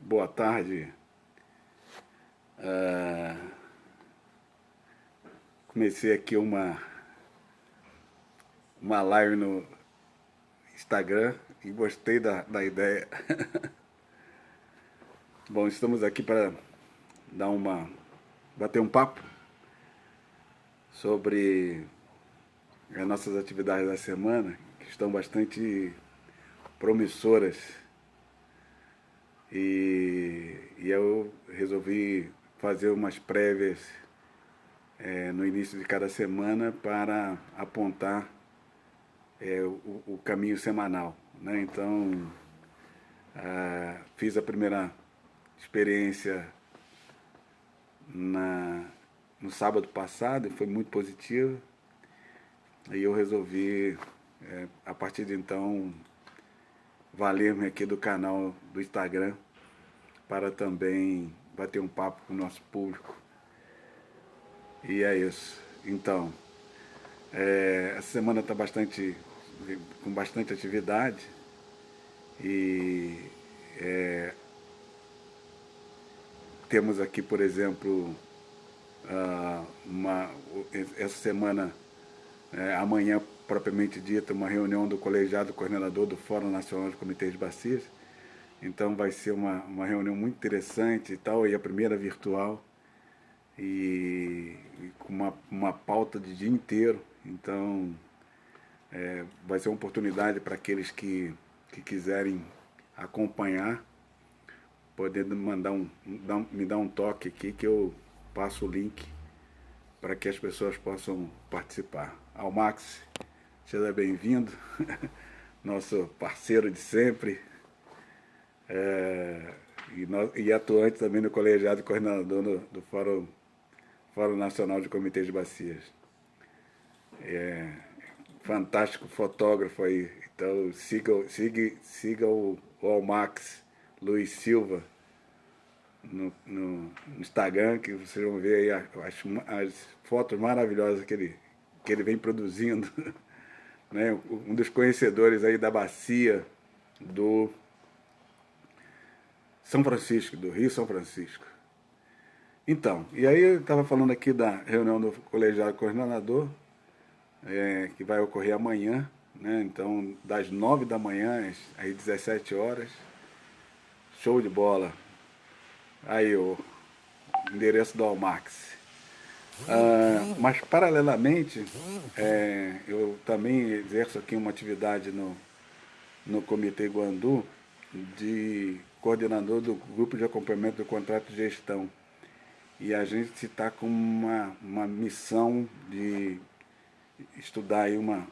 Boa tarde. Comecei aqui uma live no Instagram e gostei da ideia. Bom, estamos aqui para bater um papo sobre as nossas atividades da semana, que estão bastante promissoras. E eu resolvi fazer umas prévias no início de cada semana para apontar o caminho semanal, né? Então, fiz a primeira experiência no sábado passado e foi muito positiva. E eu resolvi, a partir de então, valer-me aqui do canal do Instagram para também bater um papo com o nosso público. E é isso. Então, essa semana está com bastante atividade e temos aqui, por exemplo, essa semana, amanhã propriamente dita, uma reunião do colegiado coordenador do Fórum Nacional de Comitês de Bacias. Então vai ser uma reunião muito interessante e tal, e a primeira virtual, e com uma pauta de dia inteiro. Então vai ser uma oportunidade para aqueles que quiserem acompanhar, podendo me dar um toque aqui que eu passo o link para que as pessoas possam participar. Almax, seja bem-vindo, nosso parceiro de sempre, e atuante também no colegiado coordenador do Fórum Nacional de Comitês de Bacias. Fantástico fotógrafo aí, então siga o Almax Luiz Silva no Instagram, que vocês vão ver aí as fotos maravilhosas que ele vem produzindo. Né? Um dos conhecedores aí da bacia do São Francisco, do Rio São Francisco. Então, e aí eu estava falando aqui da reunião do colegiado coordenador, que vai ocorrer amanhã, né? Então, das 9 da manhã às 17 horas, show de bola. Aí o endereço do Almax. Mas, paralelamente, eu também exerço aqui uma atividade no Comitê Guandu, de coordenador do grupo de acompanhamento do contrato de gestão. E a gente está com uma missão de estudar aí um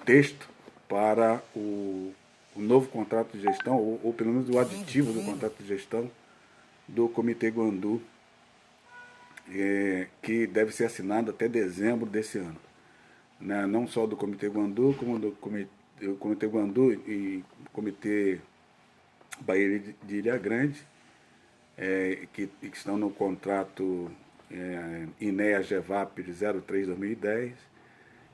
texto para o novo contrato de gestão, ou pelo menos o aditivo do contrato de gestão do Comitê Guandu, que deve ser assinado até dezembro desse ano. Né? Não só do Comitê Guandu, como do Comitê Guandu e Comitê Bahia de Ilha Grande, que estão no contrato INEA-GEVAP 03-2010,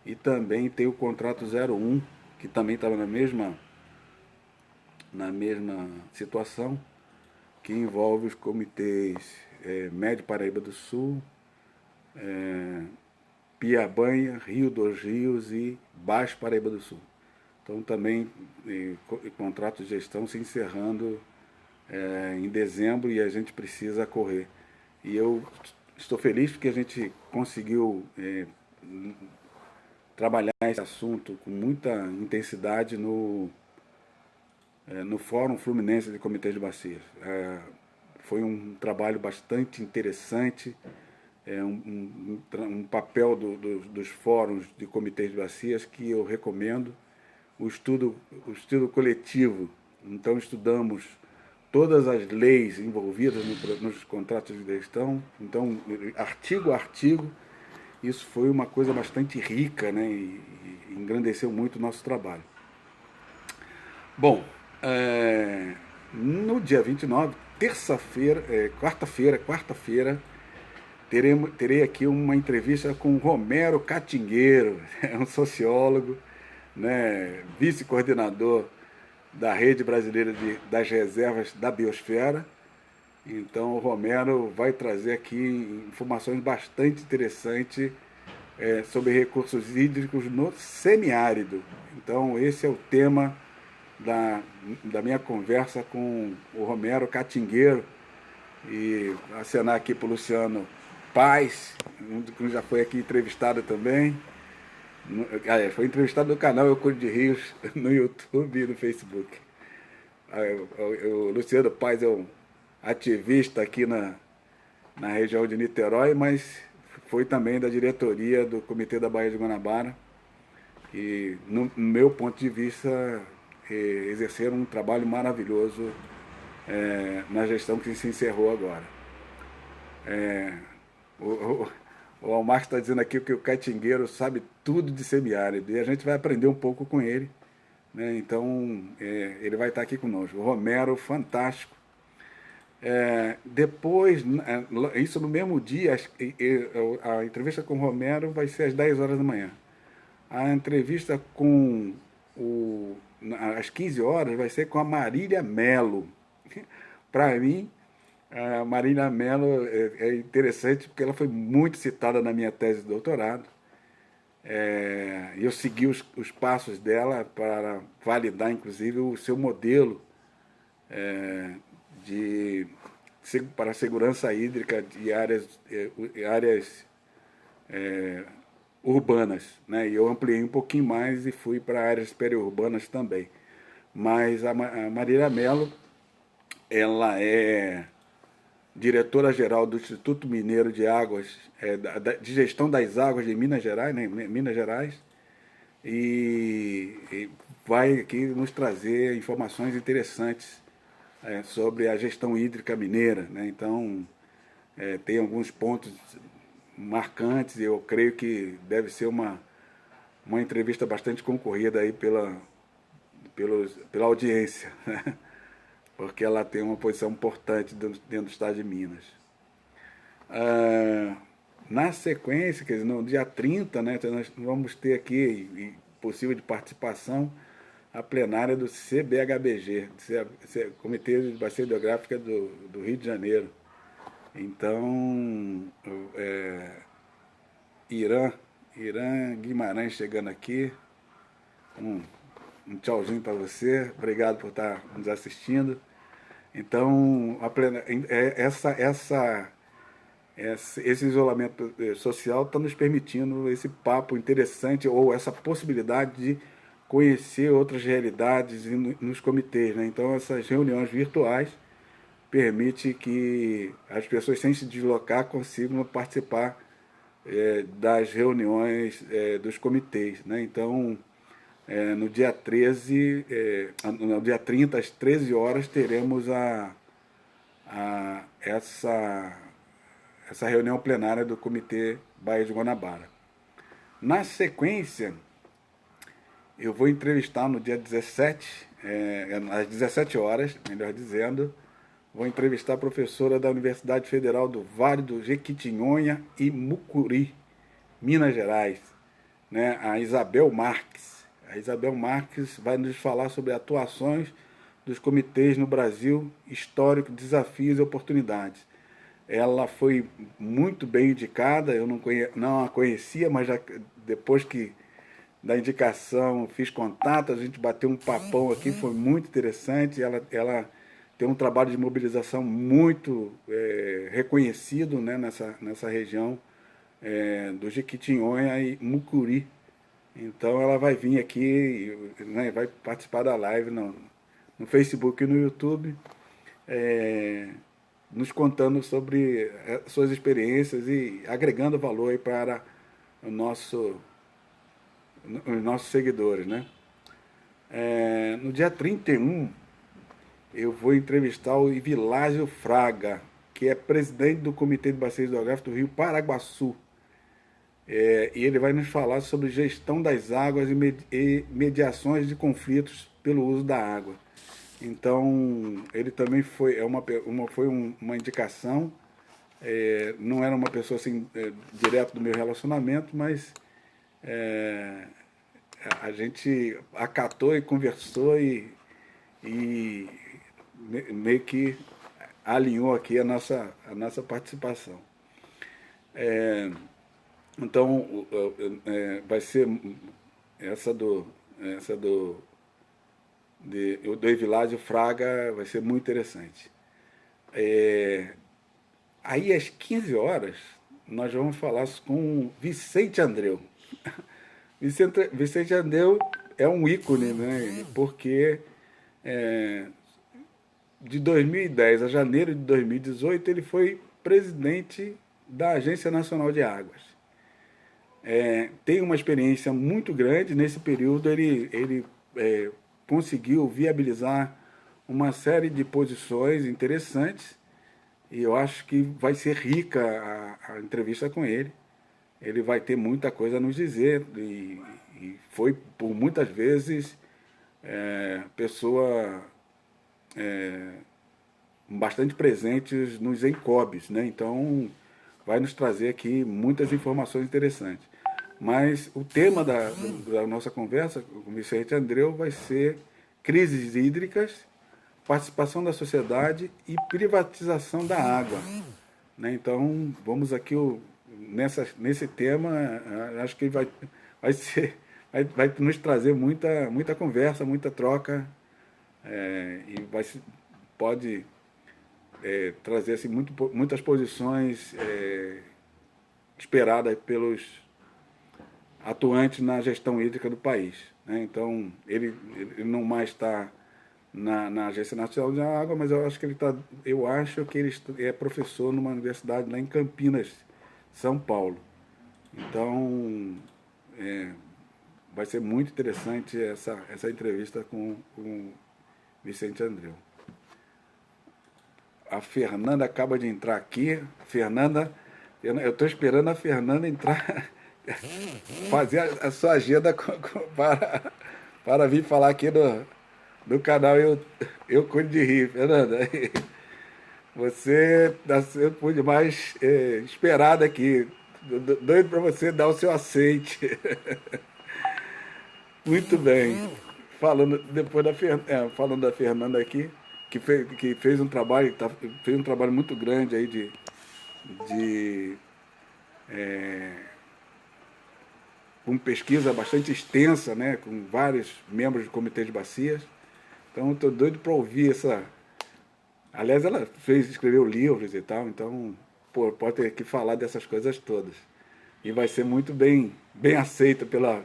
e também tem o contrato 01, que também estava na mesma situação, que envolve os comitês Médio Paraíba do Sul, Piabanha, Rio dos Rios e Baixo Paraíba do Sul. Então também contratos de gestão se encerrando em dezembro, e a gente precisa correr. E eu estou feliz porque a gente conseguiu trabalhar esse assunto com muita intensidade no Fórum Fluminense de Comitês de Bacias. Foi um trabalho bastante interessante, um papel dos fóruns de comitês de bacias que eu recomendo, o estudo coletivo. Então estudamos todas as leis envolvidas nos contratos de gestão, então artigo a artigo. Isso foi uma coisa bastante rica, né, e engrandeceu muito o nosso trabalho. Bom, no dia 29, terça-feira, quarta-feira, terei aqui uma entrevista com Romero Catingueiro, um sociólogo, né, vice-coordenador da Rede Brasileira das Reservas da Biosfera. Então o Romero vai trazer aqui informações bastante interessantes sobre recursos hídricos no semiárido. Então esse é o tema da minha conversa com o Romero Catingueiro, e acenar aqui para o Luciano Paz, que já foi aqui entrevistado também. Foi entrevistado no canal Eu Cuido de Rios, no YouTube e no Facebook. O Luciano Paz é um ativista aqui na região de Niterói, mas foi também da diretoria do Comitê da Baía de Guanabara. E, no meu ponto de vista, exerceram um trabalho maravilhoso na gestão que se encerrou agora. O Almar está dizendo aqui que o Catingueiro sabe tudo de semiárido, e a gente vai aprender um pouco com ele, né? Então, ele vai estar aqui conosco. O Romero, fantástico. Depois, isso no mesmo dia, a entrevista com o Romero vai ser às 10 horas da manhã. A entrevista às 15 horas vai ser com a Marília Melo. Para mim, a Marília Melo é interessante porque ela foi muito citada na minha tese de doutorado. Eu segui os passos dela para validar, inclusive, o seu modelo para a segurança hídrica de áreas urbanas, né? E eu ampliei um pouquinho mais e fui para áreas periurbanas também. Mas a Marília Melo, ela é diretora-geral do Instituto Mineiro de Águas, de Gestão das Águas de Minas Gerais, né? Minas Gerais, e vai aqui nos trazer informações interessantes sobre a gestão hídrica mineira, né? Então, tem alguns pontos marcantes, e eu creio que deve ser uma entrevista bastante concorrida aí pela audiência, né? Porque ela tem uma posição importante dentro do estado de Minas. Na sequência, quer dizer, no dia 30, né, nós vamos ter aqui, possível de participação, a plenária do CBHBG, Comitê de Bacia Hidrográfica do Rio de Janeiro. Então, Irã Guimarães chegando aqui. Um tchauzinho para você, obrigado por estar nos assistindo. Então, esse isolamento social está nos permitindo esse papo interessante, ou essa possibilidade de conhecer outras realidades nos comitês, né? Então, essas reuniões virtuais permitem que as pessoas, sem se deslocar, consigam participar das reuniões dos comitês, né? Então, no dia 30, às 13 horas, teremos essa reunião plenária do Comitê Baía de Guanabara. Na sequência, eu vou entrevistar no dia 17, às 17 horas, melhor dizendo, vou entrevistar a professora da Universidade Federal do Vale do Jequitinhonha e Mucuri, Minas Gerais, né, a Isabel Marques. A Isabel Marques vai nos falar sobre atuações dos comitês no Brasil, histórico, desafios e oportunidades. Ela foi muito bem indicada, eu não a conhecia, mas já depois da indicação fiz contato, a gente bateu um papão aqui, foi muito interessante. Ela tem um trabalho de mobilização muito reconhecido, né, nessa região do Jequitinhonha e Mucuri. Então ela vai vir aqui, né, vai participar da live no Facebook e no YouTube, nos contando sobre suas experiências e agregando valor aí para os nossos seguidores, né? No dia 31, eu vou entrevistar o Vilásio Fraga, que é presidente do Comitê de Bacia Hidrográfica do Rio Paraguaçu. E ele vai nos falar sobre gestão das águas e mediações de conflitos pelo uso da água. Então, ele também foi uma indicação, não era uma pessoa assim, direto do meu relacionamento, mas a gente acatou e conversou, e e meio que alinhou aqui a nossa participação. Então, vai ser do Evilásio Fraga, vai ser muito interessante. Aí, às 15 horas, nós vamos falar com Vicente Andreu. Vicente Andreu é um ícone, né? Porque de 2010 a janeiro de 2018 ele foi presidente da Agência Nacional de Águas. Tem uma experiência muito grande. Nesse período ele conseguiu viabilizar uma série de posições interessantes, e eu acho que vai ser rica a entrevista com ele. Ele vai ter muita coisa a nos dizer, e foi por muitas vezes pessoa bastante presentes nos ENCOBs, né? Então vai nos trazer aqui muitas informações interessantes. Mas o tema da nossa conversa com o Vicente Andreu vai ser crises hídricas, participação da sociedade e privatização da água, né? Então vamos aqui nesse tema. Acho que vai nos trazer muita conversa, muita troca, e pode trazer assim, muitas posições esperadas pelos atuantes na gestão hídrica do país, né? Então ele não mais está na Agência Nacional de Água, mas eu acho que ele é professor numa universidade lá em Campinas, São Paulo. Então vai ser muito interessante essa entrevista com o Vicente Andreu. A Fernanda acaba de entrar aqui. Eu estou esperando a Fernanda entrar, fazer a sua agenda para vir falar aqui do canal Eu Cuido de Rio. Fernanda, você está sendo por demais esperada aqui. Doido para você dar o seu aceite. Muito bem. Falando da Fernanda aqui, que fez um trabalho, fez um trabalho muito grande aí com pesquisa bastante extensa, né, com vários membros do Comitê de Bacias. Então, estou doido para ouvir essa. Aliás, ela escreveu livros e tal, então pode ter que falar dessas coisas todas. E vai ser muito bem aceita pela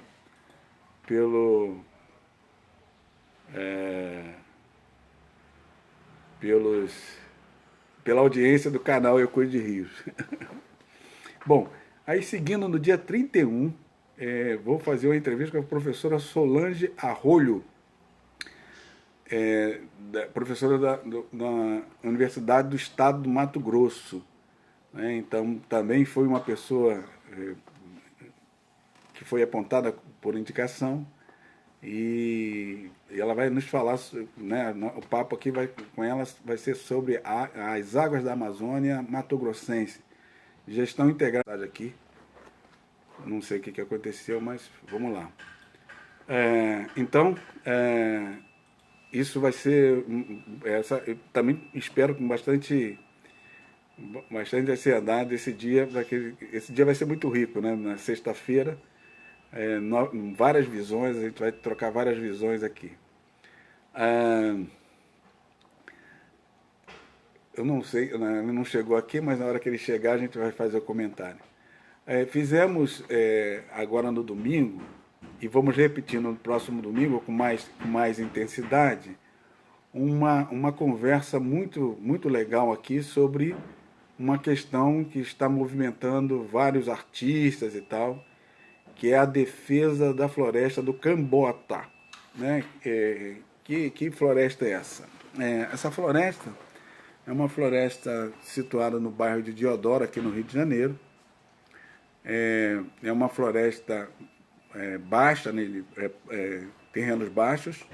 audiência do canal Eu Cuido de Rios. Bom, aí seguindo no dia 31, vou fazer uma entrevista com a professora Solange Arroio, professora da Universidade do Estado do Mato Grosso, né? Então também foi uma pessoa que foi apontada por indicação, e ela vai nos falar, né, o papo aqui com ela vai ser sobre as águas da Amazônia Mato-Grossense, gestão integrada aqui. Não sei o que aconteceu, mas vamos lá. Então, isso vai ser, eu também espero com bastante ansiedade esse dia, esse dia vai ser muito rico, né? Na sexta-feira, várias visões, a gente vai trocar várias visões aqui. Eu não sei, ele não chegou aqui, mas na hora que ele chegar a gente vai fazer o comentário. Fizemos agora no domingo, e vamos repetir no próximo domingo com mais intensidade, uma conversa muito legal aqui sobre uma questão que está movimentando vários artistas e tal, que é a defesa da floresta do Cambota, né? Que floresta é essa? Essa floresta é uma floresta situada no bairro de Deodoro, aqui no Rio de Janeiro. É uma floresta baixa, terrenos baixos.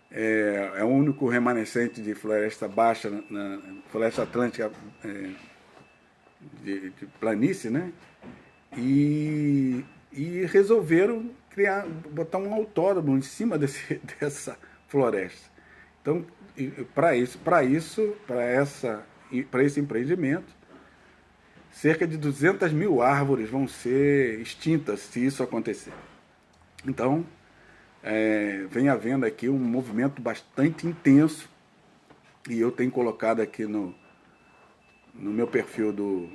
É o único remanescente de floresta baixa na floresta atlântica de planície, né? E resolveram botar um autódromo em cima dessa florestas. Então, para esse empreendimento, cerca de 200 mil árvores vão ser extintas se isso acontecer. Então, vem havendo aqui um movimento bastante intenso, e eu tenho colocado aqui no meu perfil do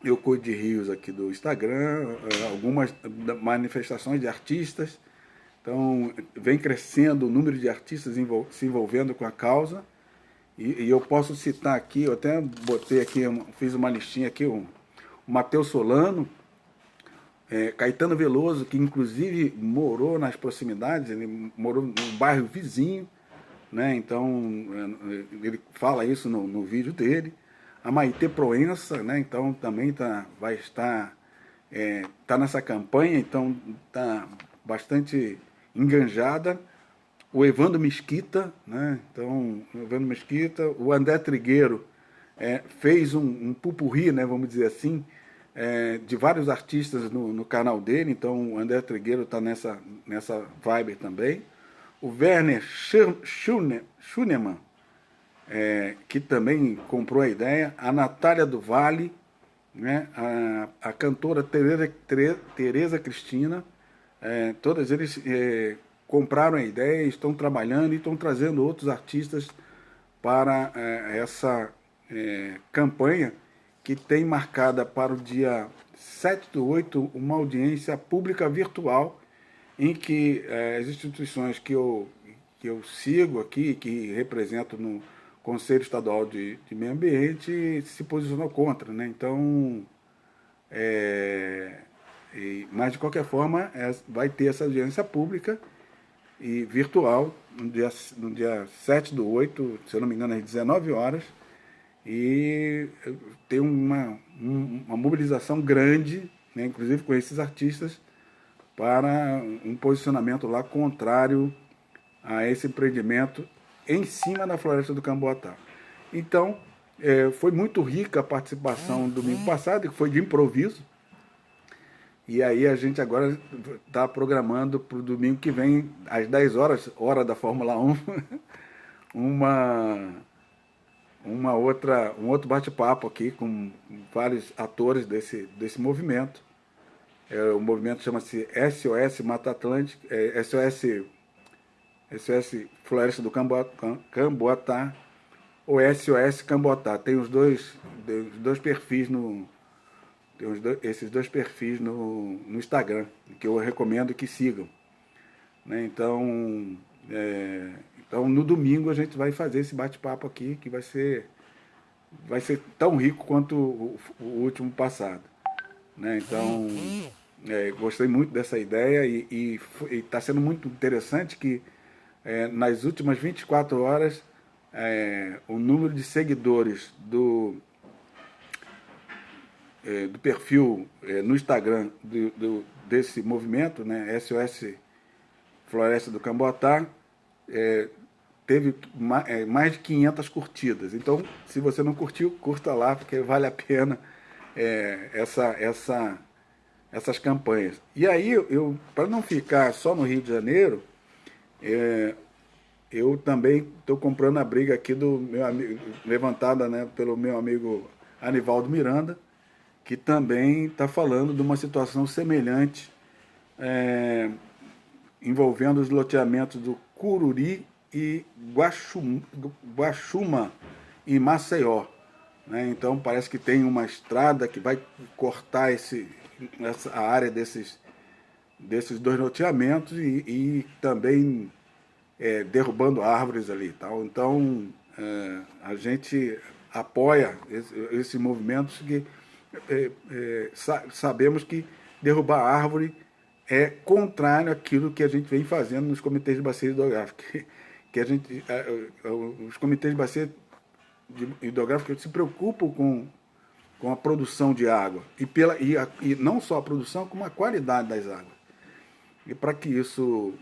Eu Cuido de Rios aqui do Instagram, algumas manifestações de artistas. Então, vem crescendo o número de artistas se envolvendo com a causa. E eu posso citar aqui, eu até botei aqui, fiz uma listinha aqui, o Matheus Solano, Caetano Veloso, que inclusive morou nas proximidades, ele morou no bairro vizinho, né? Então ele fala isso no vídeo dele. A Maitê Proença, né? Então também vai estar nessa campanha, então está bastante enganjada. O Evandro Mesquita, né? Então, o Evandro Mesquita, o André Trigueiro fez um pupurri, né, vamos dizer assim, de vários artistas no canal dele. Então, o André Trigueiro está nessa vibe também. O Werner Schunemann, que também comprou a ideia. A Natália do Vale, né? A cantora Tereza Cristina, todos eles compraram a ideia, estão trabalhando e estão trazendo outros artistas para essa campanha, que tem marcada para o dia 7/8 uma audiência pública virtual, em que as instituições que eu sigo aqui, que represento no Conselho Estadual de Meio Ambiente, se posicionou contra, né? Então, mas de qualquer forma, vai ter essa audiência pública e virtual no dia 7/8, se eu não me engano, às 19 horas, e tem uma mobilização grande, né, inclusive com esses artistas, para um posicionamento lá contrário a esse empreendimento em cima da floresta do Camboatá. Então, foi muito rica a participação do domingo passado, que foi de improviso. E aí a gente agora está programando para o domingo que vem, às 10 horas, hora da Fórmula 1, um outro bate-papo aqui com vários atores desse movimento. O movimento chama-se SOS Mata Atlântica, SOS Floresta do Camboatá, ou SOS Camboatá. Tem os dois perfis esses dois perfis no Instagram, que eu recomendo que sigam, né? Então, no domingo a gente vai fazer esse bate-papo aqui, que vai ser tão rico quanto o último passado, né? Então, gostei muito dessa ideia, e está sendo muito interessante que nas últimas 24 horas o número de seguidores do perfil no Instagram desse movimento, né, SOS Floresta do Camboatá, teve mais de 500 curtidas. Então, se você não curtiu, curta lá, porque vale a pena essas campanhas. E aí, para não ficar só no Rio de Janeiro, eu também estou comprando a briga aqui do meu amigo, levantada, né, pelo meu amigo Anivaldo Miranda, que também está falando de uma situação semelhante, envolvendo os loteamentos do Cururi e Guaxuma, em Maceió, né? Então parece que tem uma estrada que vai cortar a área desses dois loteamentos, e também derrubando árvores ali, tal. Então a gente apoia esses movimentos, que sabemos que derrubar árvore é contrário àquilo que a gente vem fazendo nos comitês de bacia hidrográfica, que os comitês de bacia hidrográfica se preocupam com a produção de água, e não só a produção, como a qualidade das águas. E para que isso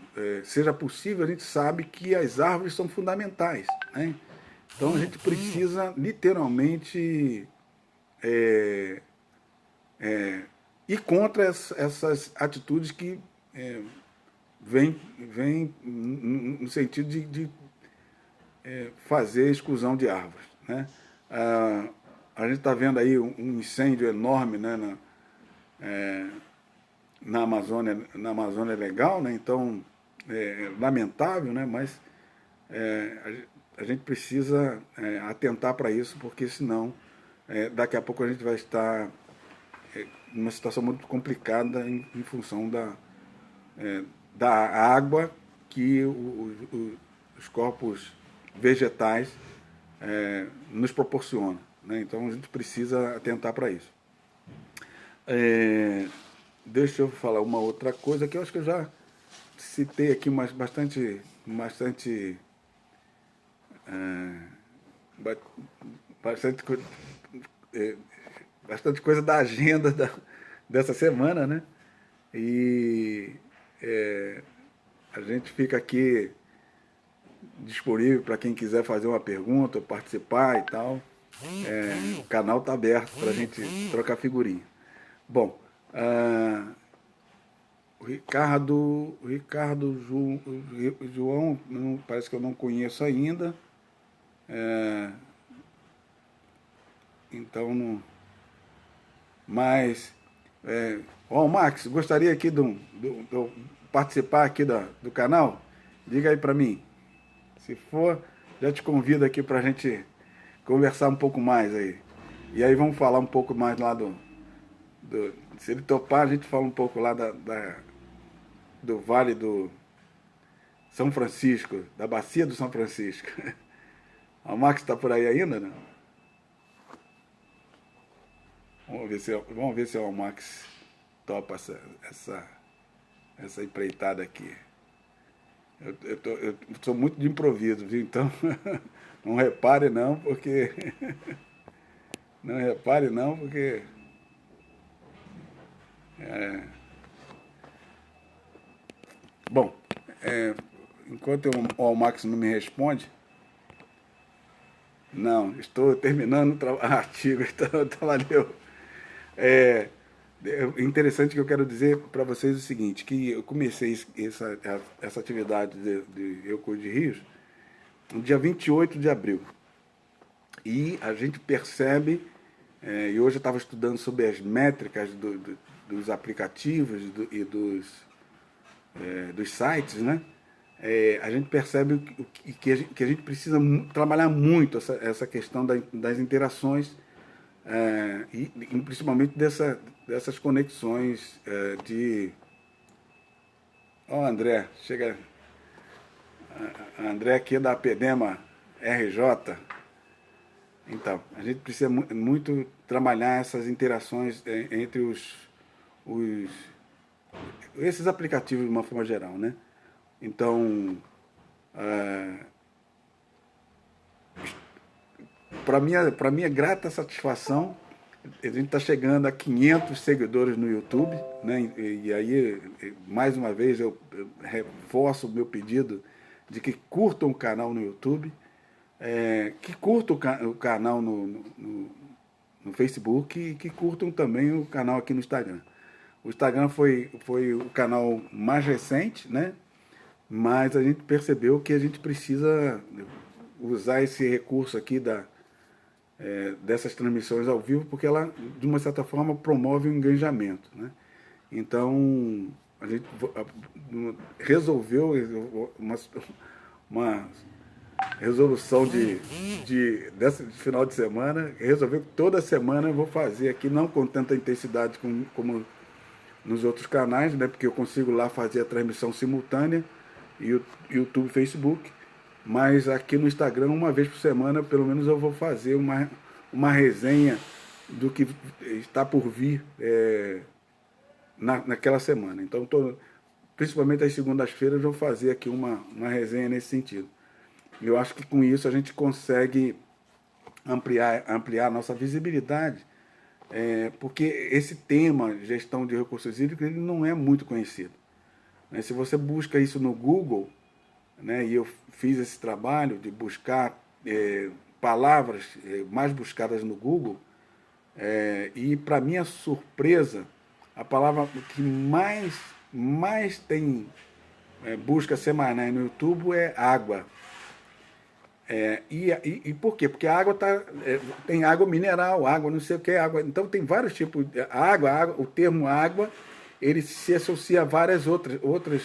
seja possível, a gente sabe que as árvores são fundamentais, né? Então a gente precisa literalmente ir contra essas atitudes que vem no sentido de fazer exclusão de árvores, né? A gente está vendo aí um incêndio enorme, né, na Amazônia Legal, né? Então, lamentável, né? Mas a gente precisa atentar para isso, porque senão daqui a pouco a gente vai estar numa situação muito complicada em função da água que os corpos vegetais nos proporcionam, né? Então a gente precisa atentar para isso. Deixa eu falar uma outra coisa que eu acho que eu já citei aqui, mas bastante bastante, bastante coisa da agenda dessa semana, né? E a gente fica aqui disponível para quem quiser fazer uma pergunta, participar e tal. O canal está aberto para a gente trocar figurinha. Bom, o Ricardo João, parece que eu não conheço ainda. Então, não, mas, Max, gostaria aqui de participar aqui do canal? Diga aí para mim. Se for, já te convido aqui para a gente conversar um pouco mais aí. E aí vamos falar um pouco mais lá se ele topar, a gente fala um pouco lá do Vale do São Francisco, da Bacia do São Francisco. O Max está por aí ainda, né? Vamos ver se o Max topa essa empreitada aqui. Eu sou muito de improviso, viu? Então, não repare não, porque... Não repare não, porque... Bom, enquanto o Max não me responde... Não, estou terminando o artigo, então valeu. É interessante que eu quero dizer para vocês o seguinte, que eu comecei essa atividade de Eu Cuido de Rios no dia 28 de abril. E a gente percebe, e hoje eu estava estudando sobre as métricas dos aplicativos e dos sites, né? A gente percebe que a gente precisa trabalhar muito essa questão das interações, e principalmente dessas conexões de... Ó, André, chega. André aqui da Apedema RJ. Então, a gente precisa muito trabalhar essas interações entre esses aplicativos de uma forma geral, né? Então, para minha grata satisfação, a gente está chegando a 500 seguidores no YouTube, né? E aí, mais uma vez, eu reforço o meu pedido de que curtam o canal no YouTube, que curtam o canal no Facebook e que curtam também o canal aqui no Instagram. O Instagram foi o canal mais recente, né? Mas a gente percebeu que a gente precisa usar esse recurso aqui dessas transmissões ao vivo, porque ela, de uma certa forma, promove o engajamento, né? Então, a gente resolveu uma resolução desse final de semana, resolveu que toda semana eu vou fazer aqui, não com tanta intensidade como nos outros canais, né? Porque eu consigo lá fazer a transmissão simultânea, YouTube, Facebook, mas aqui no Instagram, uma vez por semana, pelo menos eu vou fazer uma resenha do que está por vir naquela semana. Então, principalmente às segundas-feiras, eu vou fazer aqui uma resenha nesse sentido. Eu acho que com isso a gente consegue ampliar a nossa visibilidade, porque esse tema, gestão de recursos hídricos, ele não é muito conhecido. Se você busca isso no Google, né, e eu fiz esse trabalho de buscar palavras mais buscadas no Google, e para minha surpresa, a palavra que mais tem buscas semanais no YouTube é água. E por quê? Porque a água tem água mineral, água não sei o que, água. Então tem vários tipos de água, o termo água, ele se associa a várias outras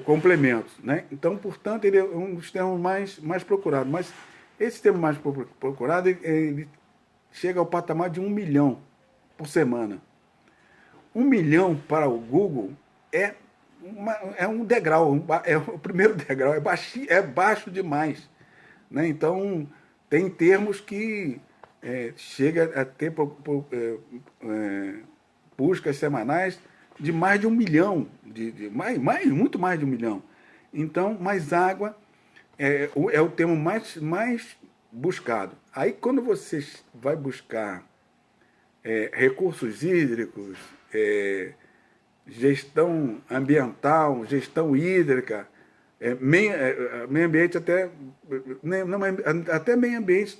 complementos, né? Então, portanto, ele é um dos termos mais procurados. Mas esse termo mais procurado, ele chega ao patamar de 1 milhão por semana. 1 milhão para o Google é um degrau, é o primeiro degrau, é baixo demais. Né? Então, tem termos que chega a ter buscas semanais de mais de 1 milhão, muito mais de 1 milhão. Então, mais água é o termo mais buscado. Aí, quando você vai buscar recursos hídricos, gestão ambiental, gestão hídrica, meio ambiente até meio ambiente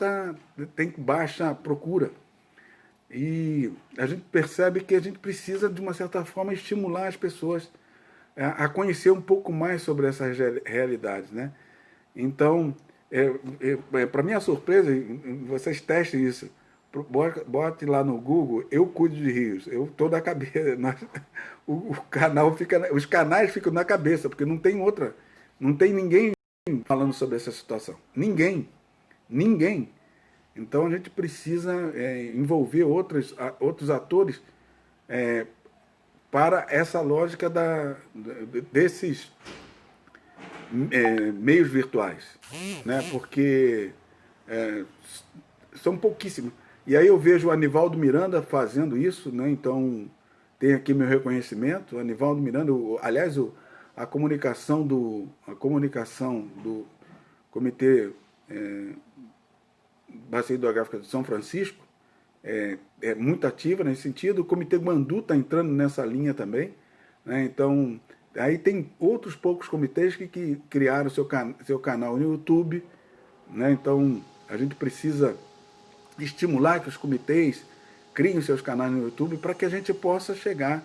tem baixa procura. E a gente percebe que a gente precisa, de uma certa forma, estimular as pessoas a conhecer um pouco mais sobre essas realidades, né? Então, para minha surpresa, vocês testem isso. Bote lá no Google, eu cuido de rios. Eu estou na cabeça. Os canais ficam na cabeça, porque não tem ninguém falando sobre essa situação. Ninguém. Então a gente precisa envolver outros atores para essa lógica desses meios virtuais, né? Porque são pouquíssimos. E aí eu vejo o Anivaldo Miranda fazendo isso, né? Então tem aqui meu reconhecimento. O Anivaldo Miranda, aliás, a comunicação do Comitê Bacia Hidrográfica de São Francisco é muito ativa nesse sentido. O Comitê Guandu está entrando nessa linha também, né? Então, aí tem outros poucos comitês que criaram seu canal no YouTube, né? Então, a gente precisa estimular que os comitês criem seus canais no YouTube para que a gente possa chegar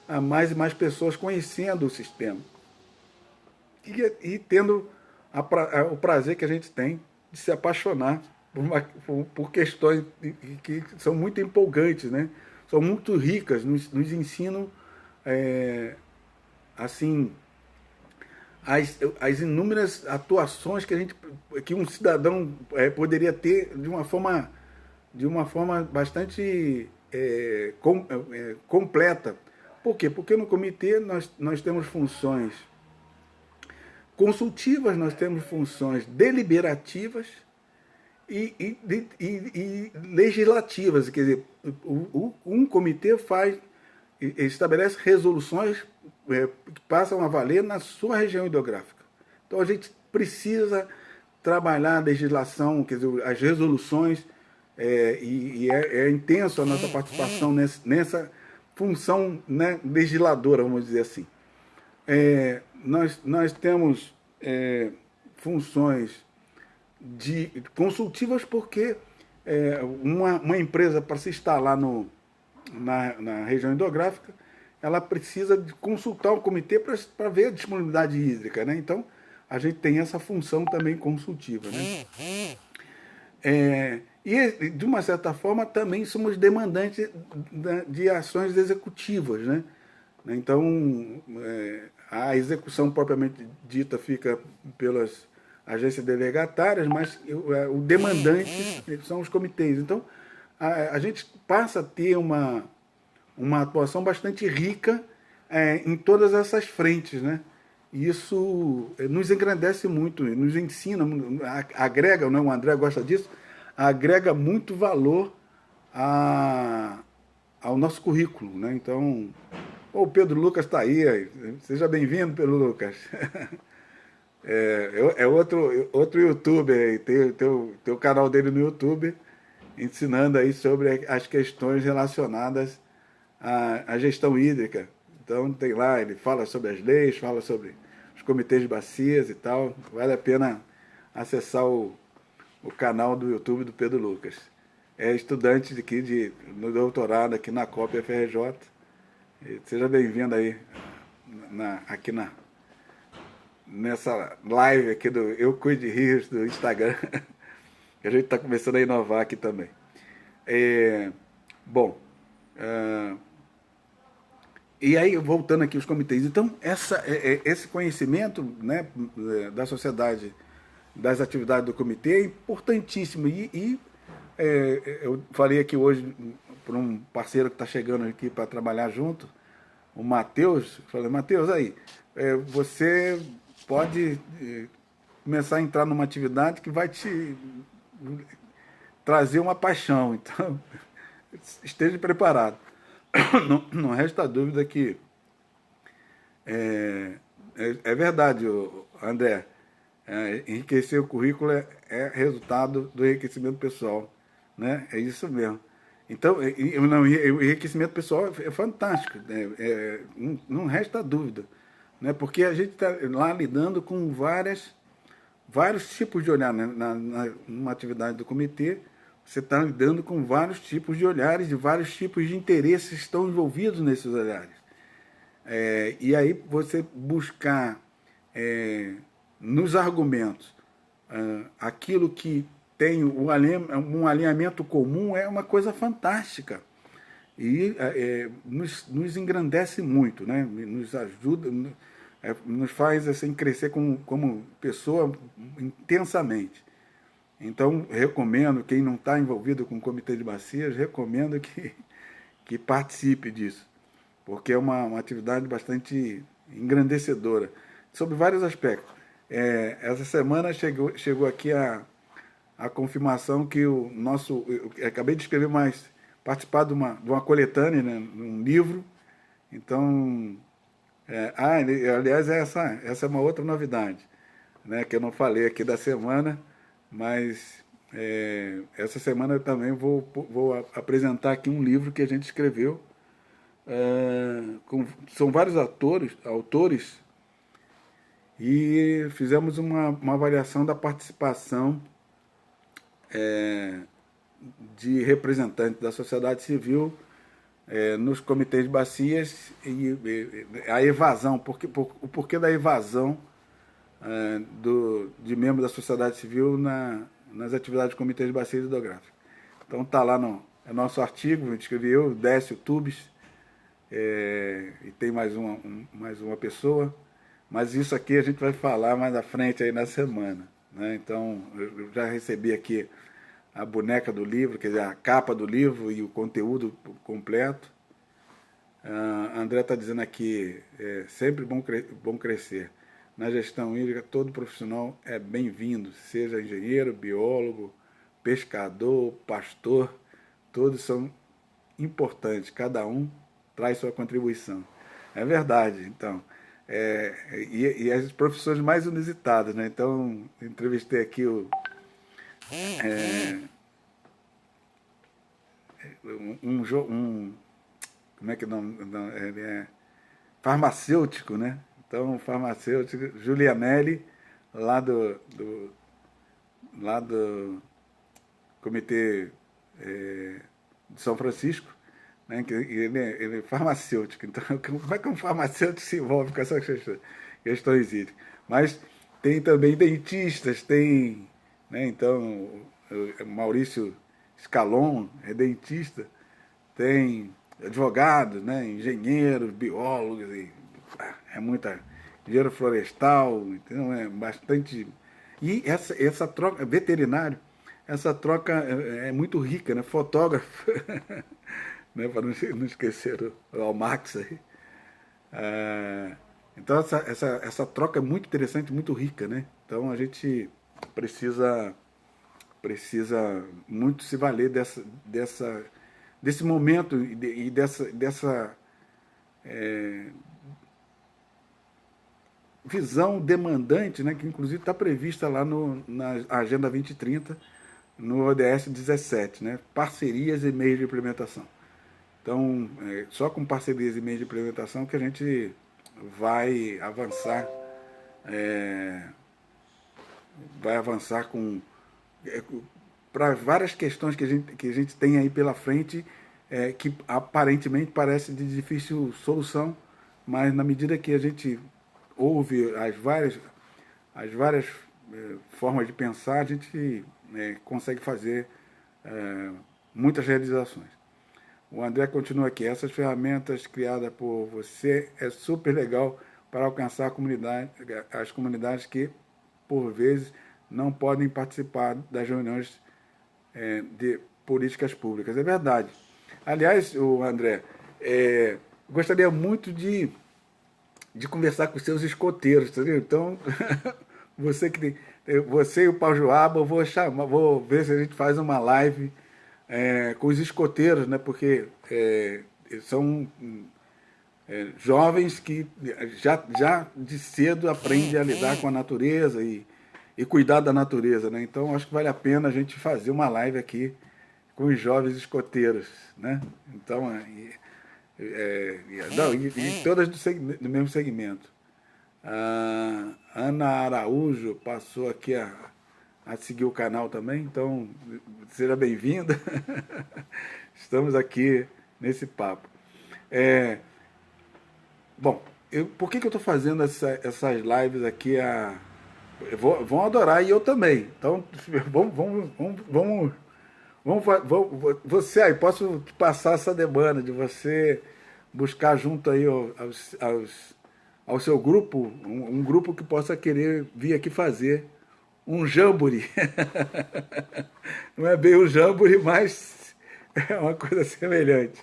a mais e mais pessoas conhecendo o sistema e tendo o prazer que a gente tem de se apaixonar por questões que são muito empolgantes, né? São muito ricas, nos ensinam assim as inúmeras atuações que um cidadão poderia ter de uma forma bastante completa. Por quê? Porque no comitê nós temos funções consultivas, nós temos funções deliberativas e legislativas. Quer dizer, um comitê estabelece resoluções que passam a valer na sua região hidrográfica. Então a gente precisa trabalhar a legislação, quer dizer, as resoluções, é intenso a nossa participação nessa função, né, legisladora, vamos dizer assim. Nós temos funções consultivas porque uma empresa, para se instalar na região hidrográfica, ela precisa de consultar o comitê para ver a disponibilidade hídrica, né? Então, a gente tem essa função também consultiva, né? E, de uma certa forma, também somos demandantes de ações executivas, né? Então, a execução propriamente dita fica pelas agências delegatárias, mas o demandante são os comitês. Então, a gente passa a ter uma atuação bastante rica em todas essas frentes, né? E isso nos engrandece muito, nos ensina, agrega, né? O André gosta disso, agrega muito valor ao nosso currículo, né? Então, o Pedro Lucas está aí, seja bem-vindo, Pedro Lucas. Outro youtuber aí, tem o canal dele no YouTube, ensinando aí sobre as questões relacionadas à gestão hídrica. Então tem lá, ele fala sobre as leis, fala sobre os comitês de bacias e tal. Vale a pena acessar o canal do YouTube do Pedro Lucas. É estudante aqui no doutorado aqui na COP FRJ. Seja bem-vindo aí aqui nessa live aqui do Eu Cuido de Rios do Instagram, que a gente está começando a inovar aqui também. Bom, e aí, voltando aqui aos comitês, então esse conhecimento, né, da sociedade, das atividades do comitê é importantíssimo. Eu falei aqui hoje para um parceiro que está chegando aqui para trabalhar junto, o Matheus. Falei, Matheus, aí, você pode começar a entrar numa atividade que vai te trazer uma paixão, então esteja preparado. Não resta dúvida que é verdade, André. Enriquecer o currículo é resultado do enriquecimento pessoal, né? É isso mesmo. Então, o enriquecimento pessoal é fantástico, né? Não resta dúvida, né? Porque a gente está lá lidando com vários tipos de olhar, né? Numa atividade do comitê, você está lidando com vários tipos de olhares e vários tipos de interesses que estão envolvidos nesses olhares. E aí você buscar nos argumentos aquilo que tem um alinhamento comum é uma coisa fantástica. E nos engrandece muito, né? Nos ajuda, nos faz assim, crescer como pessoa intensamente. Então, recomendo, quem não está envolvido com o Comitê de Bacias, recomendo que participe disso, porque é uma atividade bastante engrandecedora, sobre vários aspectos. Essa semana chegou aqui a confirmação que o nosso... Eu acabei de escrever participar de uma coletânea, né, um livro. Então, aliás, essa é uma outra novidade, né, que eu não falei aqui da semana, mas essa semana eu também vou apresentar aqui um livro que a gente escreveu. São vários autores, e fizemos uma avaliação da participação de representantes da sociedade civil nos comitês de bacias e a evasão, o porquê da evasão de membros da sociedade civil nas atividades do comitê de bacias hidrográficas. Então está lá é nosso artigo, escrevi eu, Décio Tubes, e tem mais uma pessoa, mas isso aqui a gente vai falar mais à frente aí na semana, né? Então eu já recebi aqui a boneca do livro, quer dizer, a capa do livro e o conteúdo completo. André está dizendo aqui, sempre bom crescer. Na gestão hídrica, todo profissional é bem-vindo, seja engenheiro, biólogo, pescador, pastor, todos são importantes, cada um traz sua contribuição. É verdade, então. E as profissões mais inusitadas, né? Então, entrevistei aqui como é que não, ele é farmacêutico, né? Então, farmacêutico, Julianelli, lá do Comitê de São Francisco, né? Ele é farmacêutico. Então, como é que um farmacêutico se envolve com essas questões hídricas? Mas tem também dentistas, né? Então, Maurício Scalon é dentista, tem advogados, né? Engenheiros, biólogos, engenheiro florestal, então é bastante. E essa troca, veterinário, essa troca é muito rica, né? Fotógrafo, né? Para não esquecer o Almax aí. Então essa troca é muito interessante, muito rica, né? Então a gente precisa muito se valer desse momento e dessa visão demandante, né, que inclusive está prevista lá na Agenda 2030, no ODS 17, né, parcerias e meios de implementação. Então, só com parcerias e meios de implementação que a gente vai avançar para várias questões que a gente tem aí pela frente, que aparentemente parece de difícil solução, mas na medida que a gente ouve as várias as várias formas de pensar, a gente consegue fazer muitas realizações. O André continua aqui. Essas ferramentas criadas por você é super legal para alcançar as comunidades que, por vezes, não podem participar das reuniões de políticas públicas. É verdade. Aliás, o André, gostaria muito de conversar com os seus escoteiros, entendeu? Então, você e o Pajuaba, eu vou ver se a gente faz uma live com os escoteiros, né? Porque são jovens que já de cedo aprendem a lidar com a natureza e cuidar da natureza, né? Então, acho que vale a pena a gente fazer uma live aqui com os jovens escoteiros, né? Então, e todas do mesmo segmento. A Ana Araújo passou aqui a seguir o canal também, então seja bem-vinda. Estamos aqui nesse papo. Bom, por que eu estou fazendo essas lives aqui? Vão adorar e eu também. Então, você aí, posso te passar essa demanda de você buscar junto aí ao seu grupo, um grupo que possa querer vir aqui fazer um jamboree. Não é bem um jamboree, mas é uma coisa semelhante.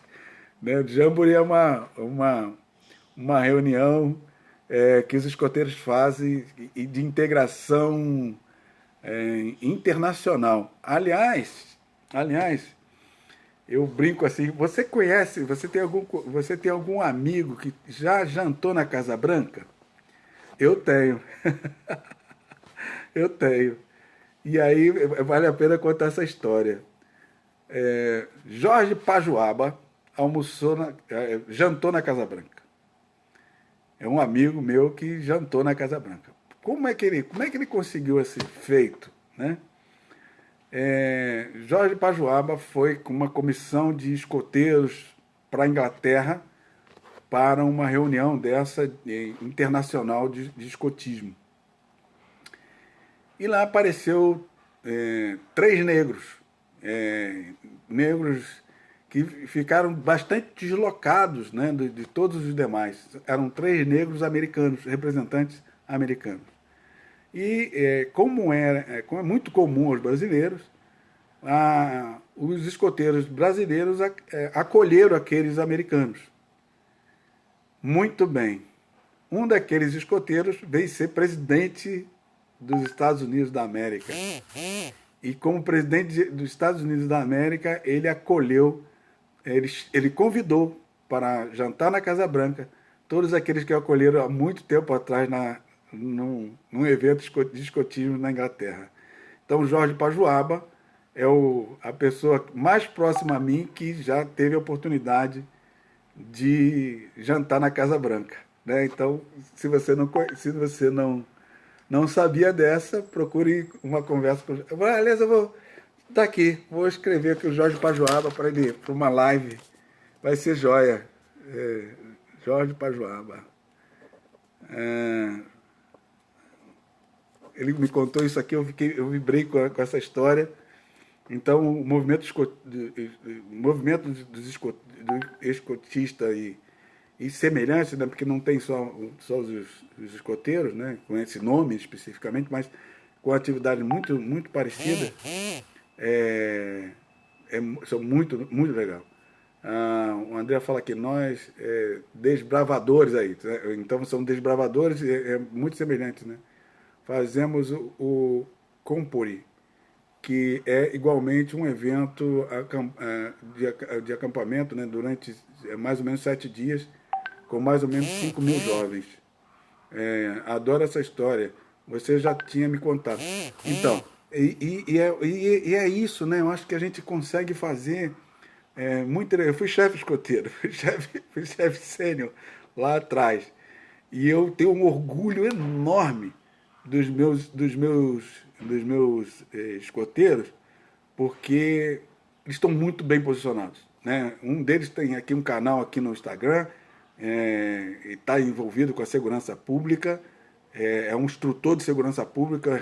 Né? O jamboree é uma reunião que os escoteiros fazem e de integração internacional. Aliás, eu brinco assim, você tem algum amigo que já jantou na Casa Branca? Eu tenho. Eu tenho. E aí vale a pena contar essa história. Jorge Pajuaba jantou na Casa Branca. É um amigo meu que jantou na Casa Branca. Como é que ele conseguiu esse feito, né? Jorge Pajuaba foi com uma comissão de escoteiros para a Inglaterra para uma reunião dessa internacional de escotismo. E lá apareceu 3 negros que ficaram bastante deslocados, né, de todos os demais. Eram 3 negros americanos, representantes americanos. E como é muito comum aos brasileiros, os escoteiros brasileiros acolheram aqueles americanos. Muito bem. Um daqueles escoteiros veio ser presidente dos Estados Unidos da América. E como presidente dos Estados Unidos da América, ele acolheu, ele convidou para jantar na Casa Branca todos aqueles que acolheram há muito tempo atrás num evento de escotismo na Inglaterra. Então, Jorge Pajuaba é a pessoa mais próxima a mim que já teve a oportunidade de jantar na Casa Branca, né? Então, se você não sabia dessa, procure uma conversa com ele. Aliás, eu vou estar aqui, vou escrever aqui o Jorge Pajuaba para uma live. Vai ser joia. Jorge Pajuaba. Ele me contou isso aqui, eu vibrei com essa história. Então, o movimento dos escotistas e semelhantes, né, porque não tem só os escoteiros, né, com esse nome especificamente, mas com atividade muito, muito parecida, são muito, muito legal. O André fala que nós, desbravadores aí, né, então são desbravadores, muito semelhantes, né? Fazemos o Compori, que é igualmente um evento de acampamento, né, durante mais ou menos 7 dias, com mais ou menos 5.000 jovens. Adoro essa história. Você já tinha me contado. Então, é isso, né? Eu acho que a gente consegue fazer muito. Eu fui chefe escoteiro, fui chefe sênior lá atrás. E eu tenho um orgulho enorme dos meus escoteiros, porque eles estão muito bem posicionados, né? Um deles tem aqui um canal aqui no Instagram, está envolvido com a segurança pública, é um instrutor de segurança pública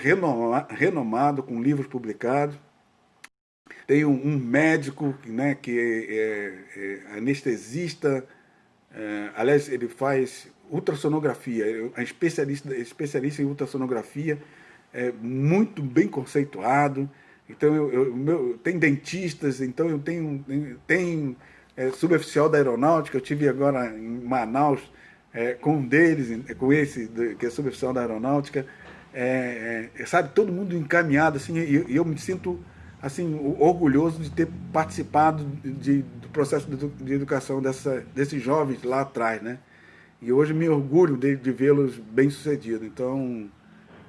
renomado, com livros publicados. Tem um médico, né, que é anestesista, aliás, ele faz ultrassonografia, é especialista em ultrassonografia, muito bem conceituado. Então, tem dentistas, então eu tenho suboficial da aeronáutica, eu tive agora em Manaus com um deles, com esse, que é suboficial da aeronáutica, sabe, todo mundo encaminhado, assim, e eu me sinto assim, orgulhoso de ter participado do processo de educação desses jovens lá atrás, né? E hoje me orgulho de vê-los bem-sucedidos. Então,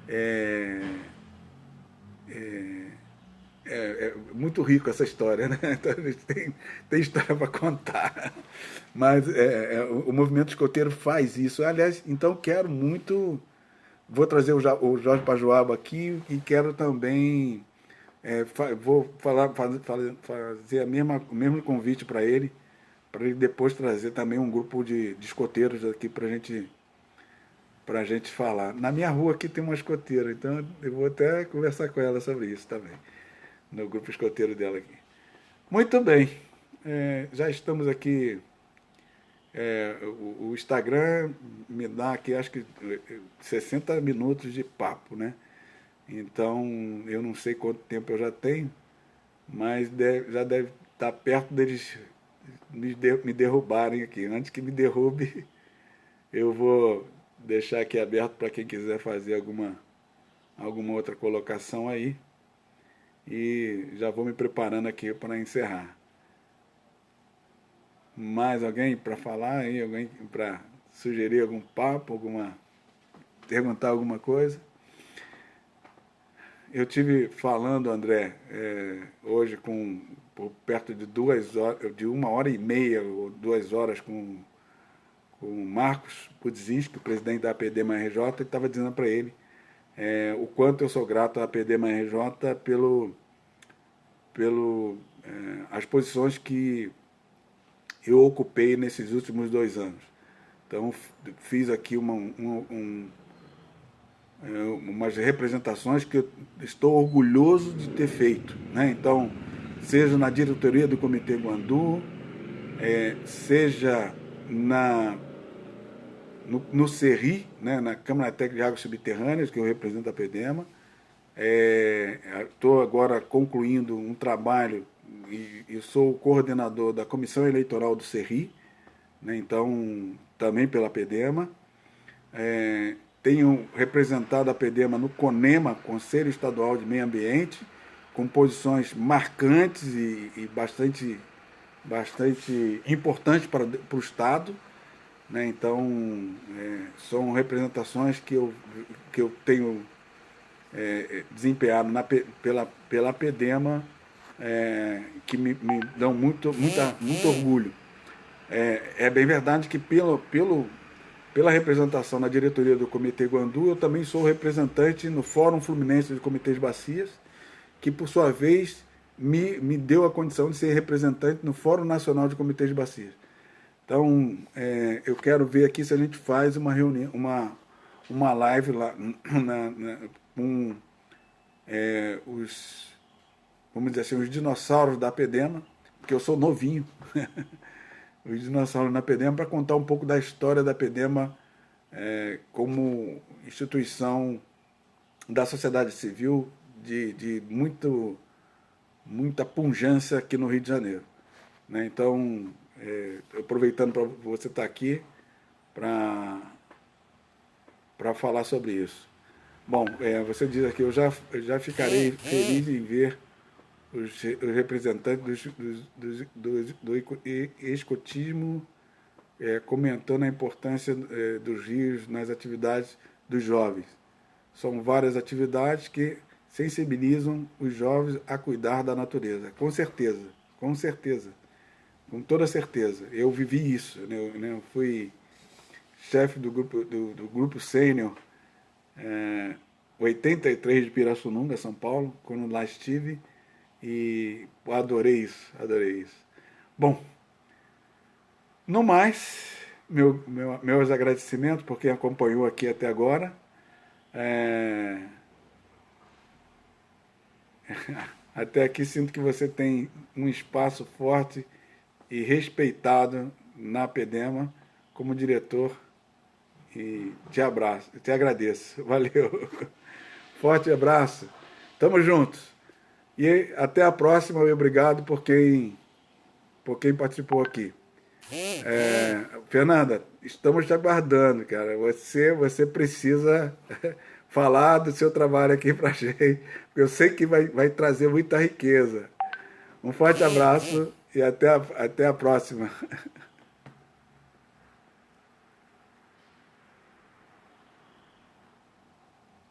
é, é muito rico essa história, né? Então, a gente tem história para contar. Mas o movimento escoteiro faz isso. Aliás, então quero muito... Vou trazer o Jorge Pajoaba aqui e quero também... vou fazer o mesmo convite para ele depois trazer também um grupo de escoteiros aqui para gente falar. Na minha rua aqui tem uma escoteira, então eu vou até conversar com ela sobre isso também, no grupo escoteiro dela aqui. Muito bem, já estamos aqui, o Instagram me dá aqui acho que 60 minutos de papo, né? Então eu não sei quanto tempo eu já tenho, mas já deve estar perto deles me derrubarem aqui. Antes que me derrube, eu vou deixar aqui aberto para quem quiser fazer alguma outra colocação aí. E já vou me preparando aqui para encerrar. Mais alguém para falar aí? Alguém para sugerir algum papo, perguntar alguma coisa? Eu tive falando, André, hoje por perto de 2 horas, de 1h30 ou 2 horas com o Marcos Pudzinski, o presidente da APD-RJ, e estava dizendo para ele o quanto eu sou grato à APD-RJ as posições que eu ocupei nesses últimos 2 anos. Então, fiz aqui umas representações que eu estou orgulhoso de ter feito, né? Então, seja na diretoria do Comitê Guandu, seja no CERRI, né, na Câmara Técnica de Águas Subterrâneas, que eu represento a PEDEMA. Estou agora concluindo um trabalho e sou o coordenador da Comissão Eleitoral do CERRI, né, então, também pela PEDEMA. Tenho representado a PEDEMA no CONEMA, Conselho Estadual de Meio Ambiente, com posições marcantes e bastante importantes para o Estado, né? Então, são representações que eu tenho desempenhado pela PEDEMA, que me dão muito orgulho. É bem verdade que pela representação na diretoria do Comitê Guandu, eu também sou representante no Fórum Fluminense de Comitês de Bacias, que por sua vez me deu a condição de ser representante no Fórum Nacional de Comitês de Bacias. Então, eu quero ver aqui se a gente faz uma reunião, uma live lá com vamos dizer assim, os dinossauros da PEDEMA, porque eu sou novinho, os dinossauros na PEDEMA, para contar um pouco da história da PEDEMA como instituição da sociedade civil de muita pujança aqui no Rio de Janeiro, né? Então, aproveitando para você estar aqui para falar sobre isso. Bom, você diz aqui, eu já ficarei feliz em ver os representantes do escotismo comentando a importância dos rios nas atividades dos jovens. São várias atividades que sensibilizam os jovens a cuidar da natureza. Com certeza, com toda certeza. Eu vivi isso, né? Eu fui chefe do grupo sênior 83 de Pirassununga, São Paulo, quando lá estive, e adorei isso. Bom, no mais, meus agradecimentos por quem acompanhou aqui até agora. É, até aqui sinto que você tem um espaço forte e respeitado na PEDEMA como diretor e te abraço, te agradeço. Valeu. Forte abraço. Tamo juntos. E até a próxima e obrigado por quem participou aqui. Fernanda, estamos te aguardando, cara. Você precisa falar do seu trabalho aqui pra gente, porque eu sei que vai trazer muita riqueza. Um forte abraço e até a próxima.